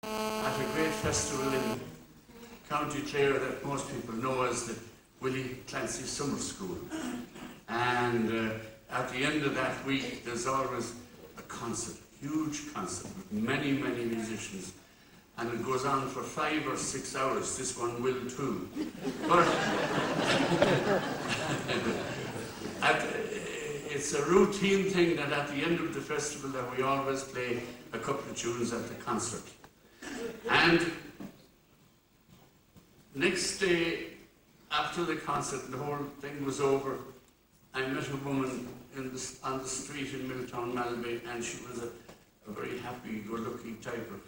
at a great festival in County Clare that most people know as the Willie Clancy Summer School. And at the end of that week, there's always a concert, huge concert with many, many musicians. And it goes on for 5 or 6 hours. This one will too. But it's a routine thing that at the end of the festival that we always play a couple of tunes at the concert. And next day, after the concert, the whole thing was over, I met a woman on the street in Milltown, Malbay, and she was a very happy, good-looking type of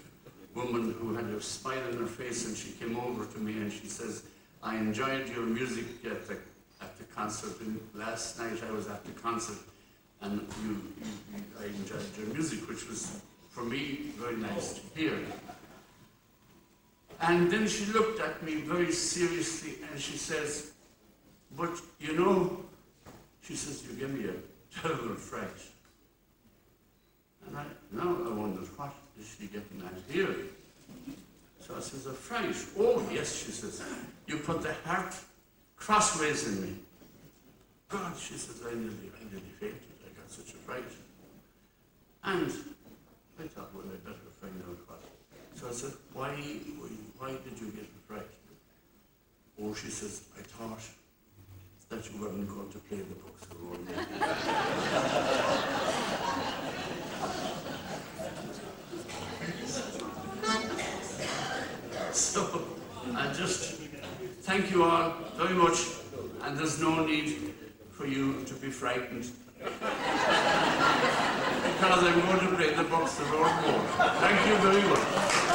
woman who had a smile on her face, and she came over to me and she says, I enjoyed your music at the concert, and last night I was at the concert, and I enjoyed your music, which was, for me, very nice to hear. And then she looked at me very seriously and she says, but you know, she says, you give me a terrible fright. And I wondered, what is she getting at here? So I says, a fright? Oh yes, she says, you put the heart crossways in me. God, she says, I nearly fainted. I got such a fright. And I thought, well, I better find out what. So I said, why did you get a fright? Oh, she says, I thought that you weren't going to play the books of road. So I just thank you all very much, and there's no need for you to be frightened. Because I'm going to play the books of road more. Thank you very much.